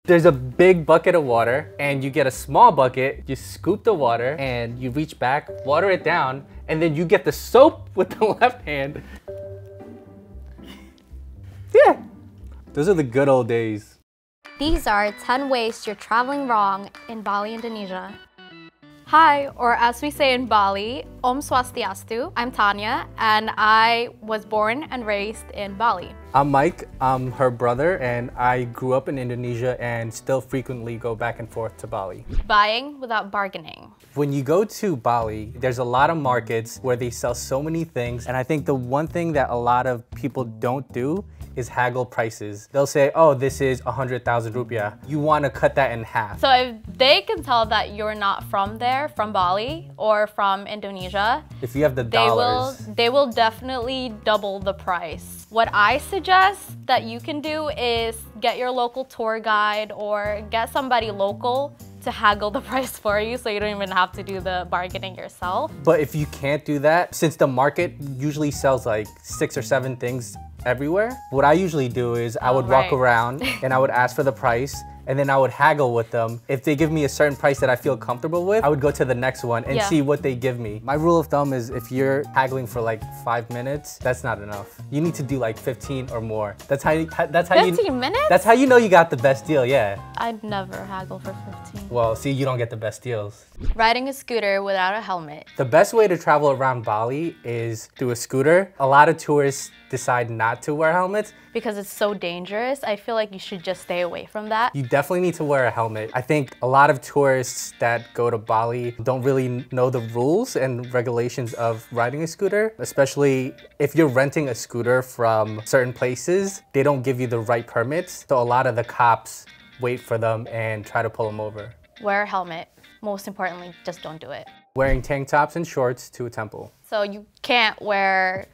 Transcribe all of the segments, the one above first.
There's a big bucket of water and you get a small bucket, you scoop the water and you reach back, water it down, and then you get the soap with the left hand. Yeah, those are the good old days. These are 10 ways you're traveling wrong in Bali, Indonesia. Hi, or as we say in Bali, Om Swastiastu. I'm Tanya, and I was born and raised in Bali. I'm Mike, I'm her brother, and I grew up in Indonesia and still frequently go back and forth to Bali. Buying without bargaining. When you go to Bali, there's a lot of markets where they sell so many things, and I think the one thing that a lot of people don't do is haggle prices. They'll say, oh, this is 100,000 rupiah. You want to cut that in half. So if they can tell that you're not from there, from Bali or from Indonesia, if you have the dollars, they will definitely double the price. What I suggest that you can do is get your local tour guide or get somebody local to haggle the price for you so you don't even have to do the bargaining yourself. But if you can't do that, since the market usually sells like 6 or 7 things everywhere, what I usually do is I would walk around and I would ask for the price, and then I would haggle with them. If they give me a certain price that I feel comfortable with, I would go to the next one and see what they give me. My rule of thumb is if you're haggling for like 5 minutes, that's not enough. You need to do like 15 or more. That's how 15 minutes? That's how you know you got the best deal, yeah. I'd never haggle for 15. Well, see, you don't get the best deals. Riding a scooter without a helmet. The best way to travel around Bali is through a scooter. A lot of tourists decide not to wear helmets because it's so dangerous. I feel like you should just stay away from that. You definitely need to wear a helmet. I think a lot of tourists that go to Bali don't really know the rules and regulations of riding a scooter, especially if you're renting a scooter from certain places. They don't give you the right permits, so a lot of the cops wait for them and try to pull them over. Wear a helmet. Most importantly, just don't do it. Wearing tank tops and shorts to a temple. So you can't wear,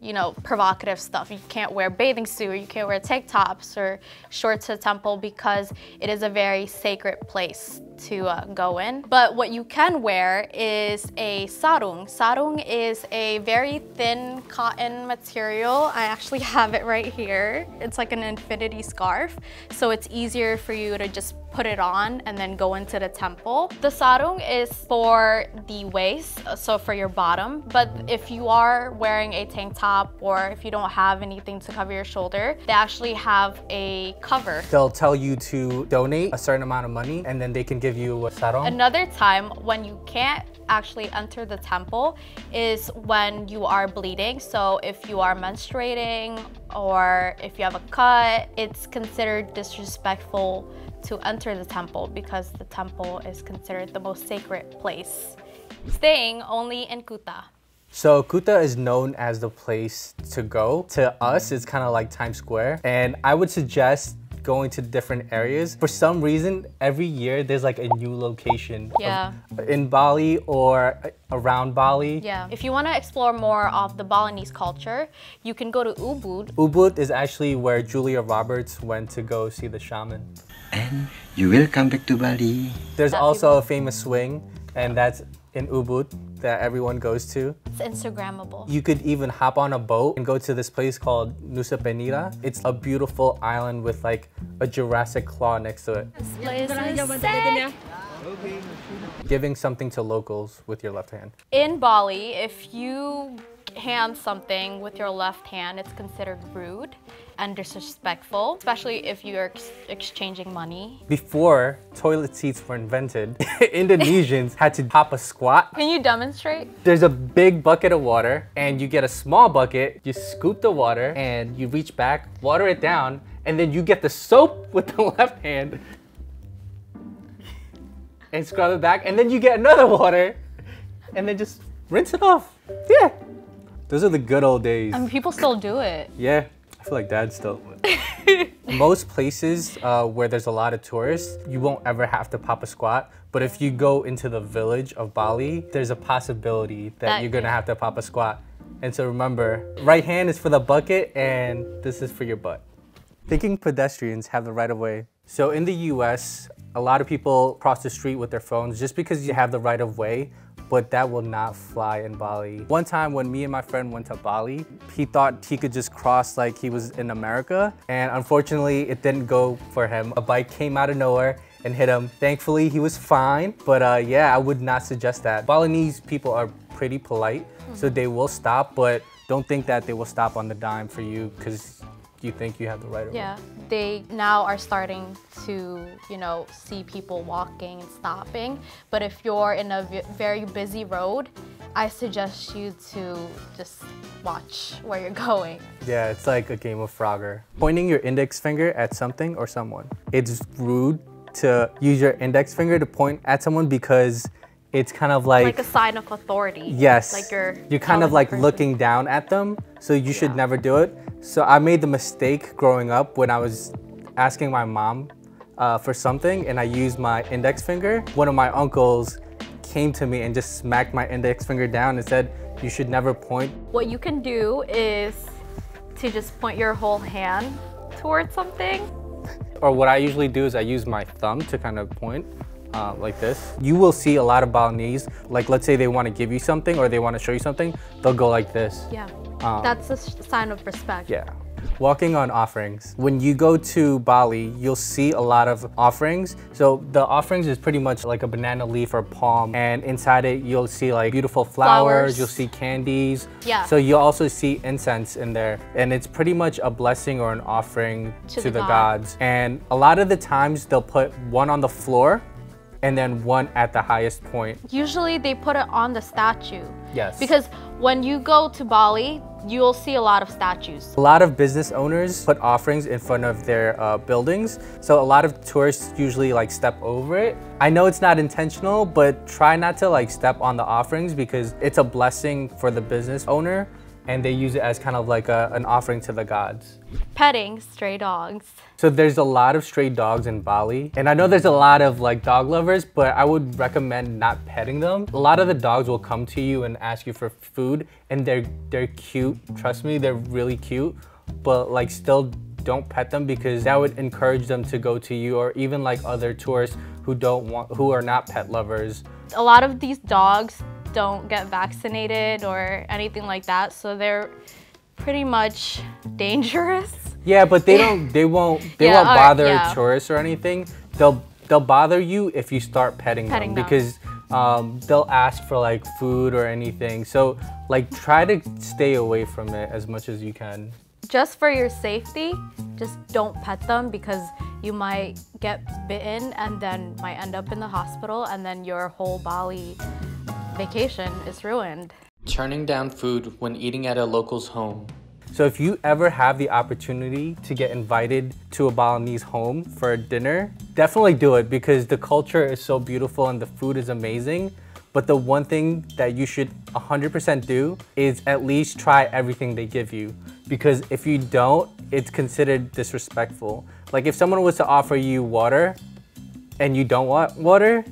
you know, provocative stuff. You can't wear bathing suit, or you can't wear tank tops or shorts to the temple because it is a very sacred place to go in. But what you can wear is a sarung. Sarung is a very thin cotton material. I actually have it right here. It's like an infinity scarf, so it's easier for you to just put it on and then go into the temple. The sarung is for the waist, so for your bottom, but if you are wearing a tank top or if you don't have anything to cover your shoulder, they actually have a cover. They'll tell you to donate a certain amount of money and then they can give you a sarung. Another time when you can't actually enter the temple is when you are bleeding. So if you are menstruating or if you have a cut, it's considered disrespectful to enter the temple because the temple is considered the most sacred place. Staying only in Kuta. So Kuta is known as the place to go. To us, it's kind of like Times Square. And I would suggest going to different areas. For some reason, every year there's like a new location in Bali or around Bali. Yeah. If you want to explore more of the Balinese culture, you can go to Ubud. Ubud is actually where Julia Roberts went to go see the shaman. And you will come back to Bali. There's also a famous swing, and that's in Ubud that everyone goes to. It's Instagrammable. You could even hop on a boat and go to this place called Nusa Penida. It's a beautiful island with like a Jurassic claw next to it. This place is sick. Giving something to locals with your left hand. In Bali, if you hand something with your left hand, it's considered rude and disrespectful, especially if you're exchanging money. Before toilet seats were invented, Indonesians had to hop a squat. Can you demonstrate? There's a big bucket of water and you get a small bucket, you scoop the water and you reach back, water it down, and then you get the soap with the left hand and scrub it back, and then you get another water and then just rinse it off. Yeah. Those are the good old days. I mean, people still do it. Yeah, I feel like Dad still. Most places where there's a lot of tourists, you won't ever have to pop a squat. But if you go into the village of Bali, there's a possibility that you're gonna have to pop a squat. And so remember, right hand is for the bucket and this is for your butt. Thinking pedestrians have the right of way. So in the US, a lot of people cross the street with their phones just because you have the right of way. but that will not fly in Bali. One time when me and my friend went to Bali, he thought he could just cross like he was in America, and unfortunately it didn't go for him. A bike came out of nowhere and hit him. Thankfully he was fine, but yeah, I would not suggest that. Balinese people are pretty polite, so they will stop, but don't think that they will stop on the dime for you because you think you have the right of way. Yeah, they now are starting to, see people walking and stopping. But if you're in a very busy road, I suggest you to just watch where you're going. Yeah, it's like a game of Frogger. Pointing your index finger at something or someone. It's rude to use your index finger to point at someone because it's kind of like a sign of authority. Yes. Like you're kind of like looking down at them, so you should never do it. So I made the mistake growing up when I was asking my mom for something and I used my index finger. One of my uncles came to me and just smacked my index finger down and said, you should never point. What you can do is to just point your whole hand towards something. Or what I usually do is I use my thumb to kind of point. Like this. You will see a lot of Balinese, like let's say they want to give you something or they want to show you something, they'll go like this. Yeah, that's a sign of respect. Yeah. Walking on offerings. When you go to Bali, you'll see a lot of offerings. So the offerings is pretty much like a banana leaf or palm, and inside it you'll see like beautiful flowers. You'll see candies. Yeah. So you'll also see incense in there, and it's pretty much a blessing or an offering to the gods. And a lot of the times they'll put one on the floor and then one at the highest point. Usually they put it on the statue. Yes. Because when you go to Bali, you'll see a lot of statues. A lot of business owners put offerings in front of their buildings. So a lot of tourists usually like step over it. I know it's not intentional, but try not to like step on the offerings because it's a blessing for the business owner and they use it as kind of like an offering to the gods. Petting stray dogs. So there's a lot of stray dogs in Bali, and I know there's a lot of like dog lovers, but I would recommend not petting them. A lot of the dogs will come to you and ask you for food, and they're cute. Trust me, they're really cute, but like still don't pet them because that would encourage them to go to you or even like other tourists who are not pet lovers. A lot of these dogs don't get vaccinated or anything like that, so they're pretty much dangerous. Yeah, but they won't bother tourists or anything. They'll bother you if you start petting them because they'll ask for like food or anything. So like try to stay away from it as much as you can. Just for your safety, just don't pet them because you might get bitten and then might end up in the hospital and then your whole Bali vacation is ruined. Turning down food when eating at a local's home. So if you ever have the opportunity to get invited to a Balinese home for a dinner, definitely do it because the culture is so beautiful and the food is amazing. But the one thing that you should 100% do is at least try everything they give you. Because if you don't, it's considered disrespectful. Like if someone was to offer you water and you don't want water,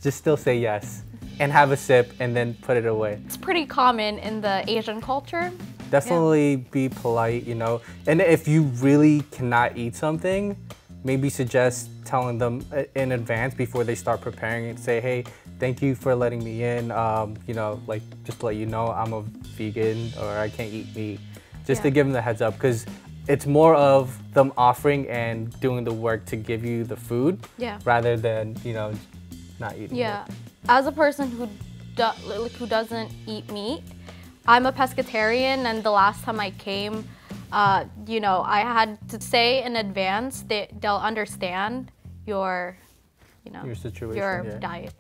just still say yes and have a sip and then put it away. It's pretty common in the Asian culture. Definitely be polite, And if you really cannot eat something, maybe suggest telling them in advance before they start preparing it. Say, hey, thank you for letting me in. Like just to let you know I'm a vegan or I can't eat meat. Just to give them the heads up because it's more of them offering and doing the work to give you the food rather than, not eating it. As a person who doesn't eat meat, I'm a pescatarian, and the last time I came, I had to say in advance that they'll understand your situation, your diet.